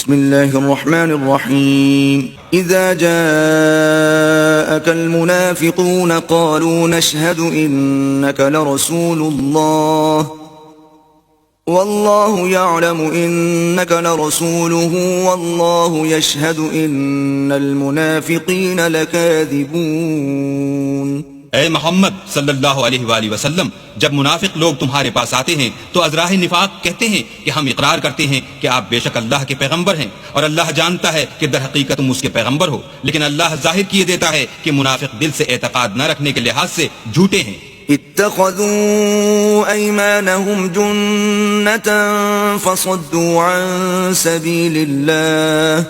بسم الله الرحمن الرحيم إذا جاءك المنافقون قالوا نشهد إنك لرسول الله والله يعلم إنك لرسوله والله يشهد إن المنافقين لكاذبون۔ اے محمد صلی اللہ علیہ وآلہ وسلم، جب منافق لوگ تمہارے پاس آتے ہیں تو ازراہ نفاق کہتے ہیں کہ ہم اقرار کرتے ہیں کہ آپ بے شک اللہ کے پیغمبر ہیں، اور اللہ جانتا ہے کہ در حقیقت تم اس کے پیغمبر ہو، لیکن اللہ ظاہر کیے دیتا ہے کہ منافق دل سے اعتقاد نہ رکھنے کے لحاظ سے جھوٹے ہیں۔ اتخذوا أيمانهم جنة فصدوا عن سبيل الله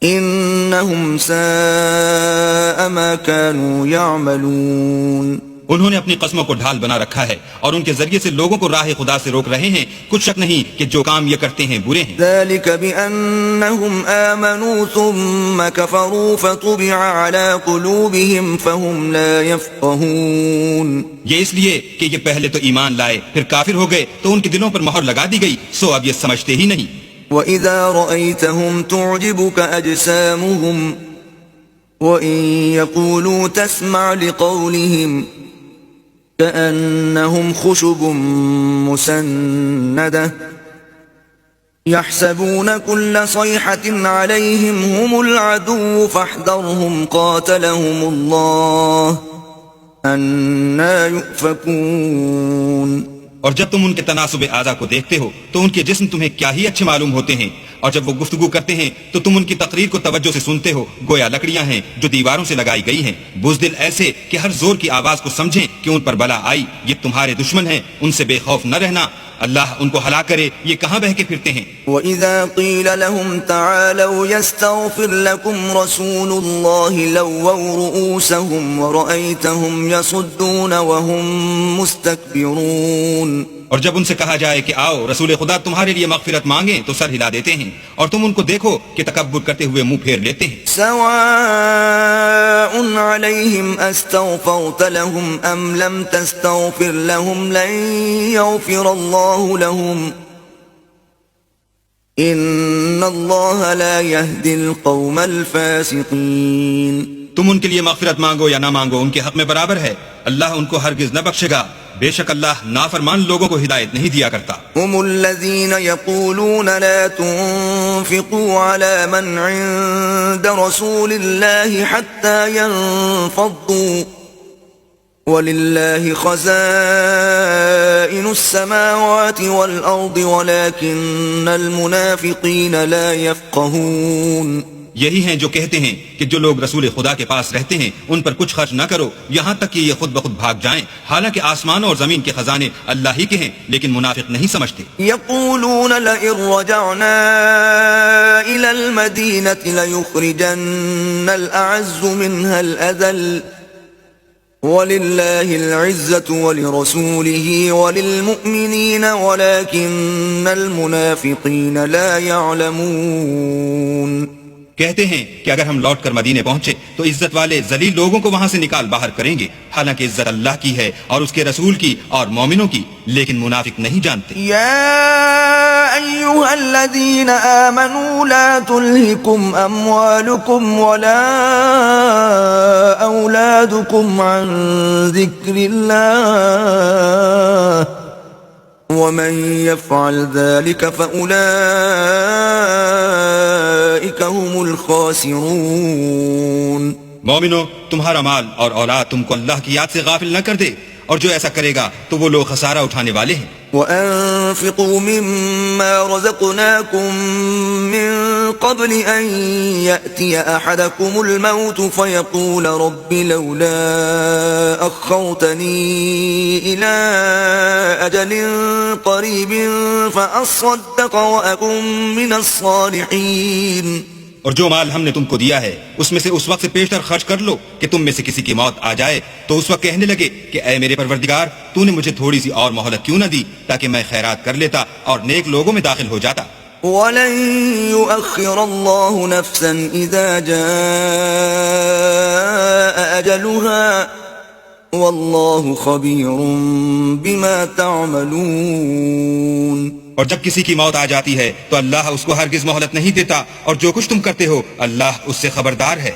إنهم ساء ما كانوا يعملون۔ انہوں نے اپنی قسموں کو ڈھال بنا رکھا ہے اور ان کے ذریعے سے لوگوں کو راہ خدا سے روک رہے ہیں، کچھ شک نہیں کہ جو کام یہ کرتے ہیں برے ہیں۔ ذلك بأنهم آمنوا ثم كفروا فطبع على قلوبهم فهم لا يفقهون۔ یہ اس لیے کہ یہ پہلے تو ایمان لائے پھر کافر ہو گئے تو ان کے دلوں پر مہر لگا دی گئی، سو اب یہ سمجھتے ہی نہیں۔ وَإِذَا رَأَيْتَهُمْ تُعْجِبُكَ أَجْسَامُهُمْ وَإِن يَقُولُوا تَسْمَعْ لِقَوْلِهِمْ كأنهم خشب مسندة يحسبون كل صيحة عليهم هم العدو فاحذرهم قاتلهم الله أنى يؤفكون۔ اور جب تم ان کے تناسب اعضاء کو دیکھتے ہو تو ان کے جسم تمہیں کیا ہی اچھے معلوم ہوتے ہیں، اور جب وہ گفتگو کرتے ہیں تو تم ان کی تقریر کو توجہ سے سنتے ہو، گویا لکڑیاں ہیں جو دیواروں سے لگائی گئی ہیں، بزدل ایسے کہ ہر زور کی آواز کو سمجھیں کہ ان پر بلا آئی، یہ تمہارے دشمن ہیں، ان سے بے خوف نہ رہنا، اللہ ان کو ہلاک کرے، یہ کہاں بہہ کے پھرتے ہیں۔ وَإِذَا قِيلَ لَهُمْ تَعَالَوْا يَسْتَغْفِرْ لَكُمْ رَسُولُ اللَّهِ لَوَّوْا رُؤُوسَهُمْ وَرَأَيْتَهُمْ يَصُدُّونَ وَهُمْ مُسْتَكْبِرُونَ۔ اور جب ان سے کہا جائے کہ آؤ رسول خدا تمہارے لیے مغفرت مانگیں تو سر ہلا دیتے ہیں، اور تم ان کو دیکھو کہ تکبر کرتے ہوئے منہ پھیر لیتے ہیں۔ سواء عليهم استغفرت لهم ام لم تستغفر لهم لن يغفر الله لهم ان الله لا يهدي القوم الفاسقين۔ تم ان کے لیے مغفرت مانگو یا نہ مانگو ان کے حق میں برابر ہے، اللہ ان کو ہرگز نہ بخشے گا، بے شک اللہ نافرمان لوگوں کو ہدایت نہیں دیا کرتا۔ هم الذين يقولون لا تنفقوا على من عند رسول الله حتى ينفضوا ولله خزائن السماوات والأرض ولكن المنافقين لا يفقهون۔ یہی ہیں جو کہتے ہیں کہ جو لوگ رسول خدا کے پاس رہتے ہیں ان پر کچھ خرچ نہ کرو یہاں تک کہ یہ خود بخود بھاگ جائیں، حالانکہ آسمان اور زمین کے خزانے اللہ ہی کے ہیں، لیکن منافق نہیں سمجھتے۔ يقولون لئن رجعنا إلى المدينة ليخرجن الأعز منها الأذل ولله العزة ولرسوله وللمؤمنين ولكن المنافقين لا يعلمون۔ کہتے ہیں کہ اگر ہم لوٹ کر مدینے پہنچے تو عزت والے ذلیل لوگوں کو وہاں سے نکال باہر کریں گے، حالانکہ عزت اللہ کی ہے اور اس کے رسول کی اور مومنوں کی، لیکن منافق نہیں جانتے۔ یا ایھا الذین آمنوا لا تلہکم اموالکم ولا اولادکم عن ذکر اللہ ومن يفعل ذلك فأولئك هم الخاسرون۔ مومنو، تمہارا مال اور اولاد تم کو اللہ کی یاد سے غافل نہ کر دے، اور جو ایسا کرے گا تو وہ لوگ خسارہ اٹھانے والے ہیں۔ وَأَنفِقُوا مِمَّا رَزَقْنَاكُم مِّن قَبْلِ أَن يَأْتِيَ أَحَدَكُمُ الْمَوْتُ فَيَقُولَ رَبِّ لَوْلَا أَخَّرْتَنِي إِلَىٰ أَجَلٍ قَرِيبٍ فَأَصَّدَّقَ وَأَكُن مِّنَ الصَّالِحِينَ۔ اور جو مال ہم نے تم کو دیا ہے اس میں سے اس وقت سے پیشتر خرچ کر لو کہ تم میں سے کسی کی موت آ جائے تو اس وقت کہنے لگے کہ اے میرے پروردگار، تو نے مجھے تھوڑی سی اور مہلت کیوں نہ دی تاکہ میں خیرات کر لیتا اور نیک لوگوں میں داخل ہو جاتا۔ وَلَن يُؤَخِّرَ اللَّهُ نَفْسًا إِذَا جَاءَ أَجَلُهَا وَاللَّهُ خَبِيرٌ بِمَا تَعْمَلُونَ۔ اور جب کسی کی موت آ جاتی ہے تو اللہ اس کو ہرگز مہلت نہیں دیتا، اور جو کچھ تم کرتے ہو اللہ اس سے خبردار ہے۔